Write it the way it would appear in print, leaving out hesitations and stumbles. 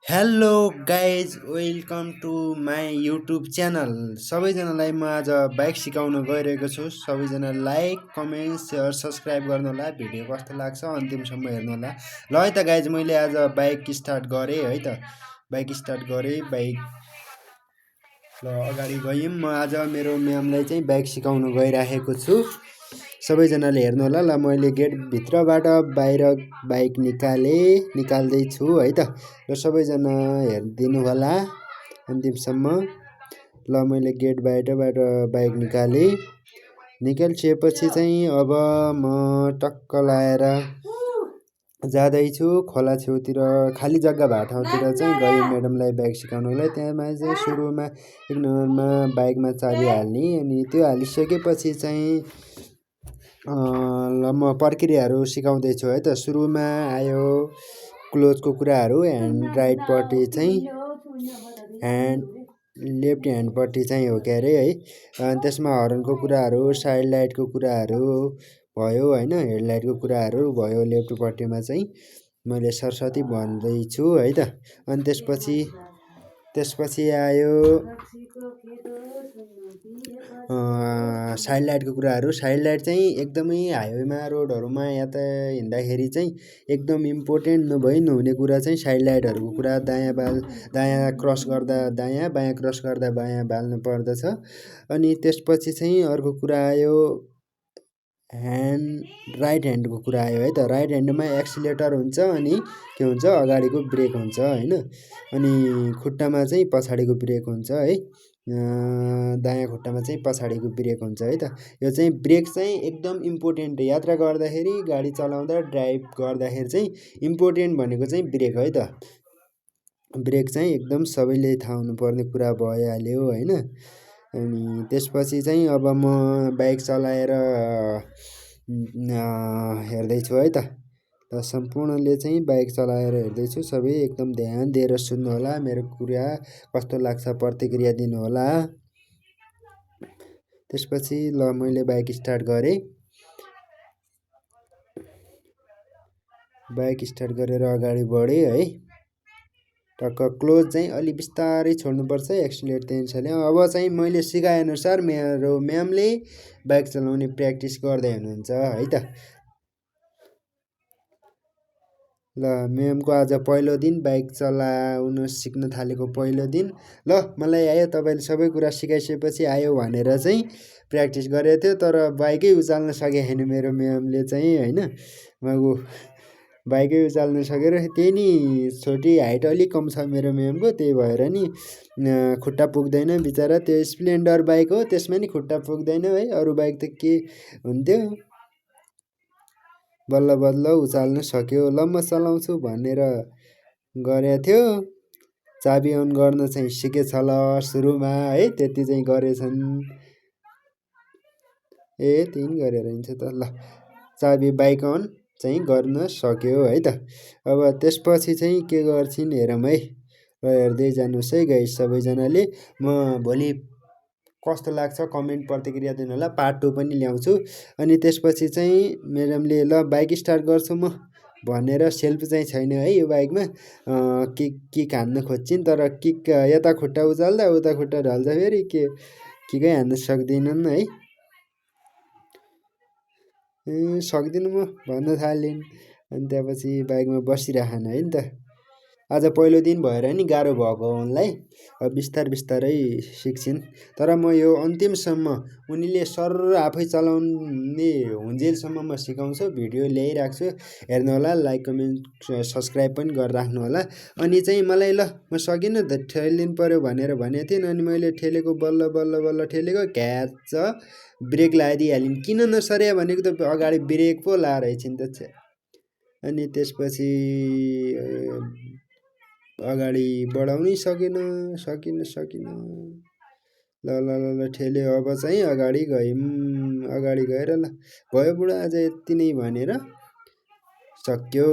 Hello guys welcome to my YouTube channel. सबैजनालाई म आज बाइक सिकाउन गइरहेको छु। सबैजना लाइक कमेन्ट सेयर सब्सक्राइब गर्नुहोला। भिडियो कस्तो लाग्छ अन्तिमसम्म हेर्नुहोला। ल है त गाइज, मैले आज बाइक स्टार्ट गरेँ है त। बाइक स्टार्ट गरेँ, बाइक ल अगाडि गयौँ। म आज मेरो म्यामलाई चाहिँ बाइक सिकाउन गइराखेको छु। सबैजनाले हेर्नु होला। ल मैले गेटभित्रबाट बाहिर बाइक निकाल्दैछु है त। र सबैजना हेरिदिनु होला अन्तिमसम्म। ल मैले गेट बाहिरबाट बाइक निकालिसकेपछि चाहिँ अब म टक्क लाएर जाँदैछु खोला छेउतिर, खाली जग्गा भएको ठाउँतिर चाहिँ गएँ म्याडमलाई बाइक सिकाउनुलाई। त्यहाँमा चाहिँ सुरुमा एक नम्बरमा बाइकमा चाबी हाल्ने, अनि त्यो हालिसकेपछि चाहिँ ल म प्रक्रियाहरू सिकाउँदैछु है त। सुरुमा आयो क्लोजको कुराहरू, ह्यान्ड राइटपट्टि चाहिँ लेफ्ट ह्यान्डपट्टि चाहिँ हो के अरे है। त्यसमा हर्नको कुराहरू, साइड लाइटको कुराहरू भयो होइन, हेडलाइटको कुराहरू भयो। लेफ्टपट्टिमा चाहिँ मैले सरस्वती भन्दैछु है त। अनि त्यसपछि आयो साइड लाइटको कुराहरू। साइड लाइट चाहिँ एकदमै हाइवेमा रोडहरूमा याता हिँड्दाखेरि चाहिँ एकदम इम्पोर्टेन्ट नभई नहुने कुरा चाहिँ साइड लाइटहरूको कुरा। दायाँ क्रस गर्दा दायाँ, बायाँ क्रस गर्दा बायाँ बाल्नु पर्दछ। अनि त्यसपछि चाहिँ अर्को कुरा आयो राइट ह्यान्डको कुरा आयो है त। राइट ह्यान्डमा एक्सिलेटर हुन्छ, अनि के हुन्छ अगाडिको ब्रेक हुन्छ होइन, अनि खुट्टामा चाहिँ पछाडिको ब्रेक हुन्छ है। दायाँ खुट्टामा चाहिँ पछाडिको ब्रेक हुन्छ है त। यो चाहिँ ब्रेक चाहिँ एकदम इम्पोर्टेन्ट, यात्रा गर्दाखेरि गाडी चलाउँदा ड्राइभ गर्दाखेरि चाहिँ इम्पोर्टेन्ट भनेको चाहिँ ब्रेक है त। ब्रेक चाहिँ एकदम सबैले थाहा हुनुपर्ने कुरा भइहाल्यो होइन। अनि त्यसपछि चाहिँ अब म बाइक चलाएर हेर्दैछु है त। र सम्पूर्णले चाहिँ बाइक चलाएर हेर्दैछु। सबै एकदम ध्यान दिएर सुन्नु होला, मेरो कुरा कस्तो लाग्छ प्रतिक्रिया दिनु होला। त्यसपछि ल मैले बाइक स्टार्ट गरेँ। बाइक स्टार्ट गरेर अगाडि बढेँ है। टक्क क्लोज चाहिँ अलि बिस्तारै छोड्नुपर्छ, एक्सिलेट त्यही। अब चाहिँ मैले सिकाएअनुसार मेरो म्यामले बाइक चलाउने प्र्याक्टिस गर्दै हुनुहुन्छ है त। ल म्यामको आज पहिलो दिन, बाइक चलाउन सिक्न थालेको पहिलो दिन। ल मलाई आयो, तपाईँले सबै कुरा सिकाइसकेपछि आयो भनेर चाहिँ प्र्याक्टिस गरेको थियो, तर बाइकै उचाल्न सके छैन मेरो म्यामले चाहिँ होइन। म बाइकै उचाल्न सकेर, त्यही नि छोटी हाइट अलिक कम छ मेरो म्यामको, त्यही भएर नि खुट्टा पुग्दैन बिचरा। त्यो स्प्लेन्डर बाइक हो, त्यसमा नि खुट्टा पुग्दैन है। अरू बाइक त के हुन्थ्यो, बल्ल बल्ल उचाल्न सक्यो। ल म चलाउँछु भनेर गरेको थियो। चाबी अन गर्न चाहिँ सिकेछ ल सुरुमा है, त्यति चाहिँ गरेछन्। त्यही नि गरेर हिँड्छ त। ल चाबी बाइक अन चाहिँ गर्न सक्यो है त। अब त्यसपछि चाहिँ के गर्छिन् हेरौँ है। र हेर्दै जानुहोस् है गाइस सबैजनाले। म भोलि कस्तो लाग्छ कमेन्ट प्रतिक्रिया दिनु होला। पार्ट 2 पनि ल्याउँछु। अनि त्यसपछि चाहिँ म्याडमले ल बाइक स्टार्ट गर्छु म भनेर, सेल्फ चाहिँ छैन है यो बाइकमा। किक हान्न खोज्छिन्, तर किक यता खुट्टा उचाल्दा उता खुट्टा ढल्छ, फेरि किकै हान्न सक्दिनन् है। सक्दिनँ म भन्न थालिन्। अनि त्यहाँपछि बाइकमा बसिराखन है नि त। आज पहिलो दिन भएर नि गाह्रो भएको उनलाई, बिस्तारै सिक्छिन्। तर म यो अन्तिमसम्म उनीले सर आफै चलाउने हुन्जेलसम्म म सिकाउँछु, भिडियो ल्याइरहेको छु। हेर्नु होला, लाइक कमेन्ट सब्सक्राइब पनि गरेर राख्नु होला। अनि चाहिँ मलाई ल म सकिनँ त, ठेलिनु पऱ्यो भनेर भनेको थिइन्। अनि मैले ठेलेको, बल्ल बल्ल बल्ल ठेलेको, घ्याच ब्रेक लगाइदिइहालिन्। किन नसरे भनेको त अगाडि ब्रेक पो लाएर एकछिन त। अनि त्यसपछि अगाडि बढाउनै सकिनँ। ल ल ल ल ठेल्यो। अब चाहिँ अगाडि गयौँ। अगाडि गएर ल भयो बुढा आज यति नै भनेर सक्यो।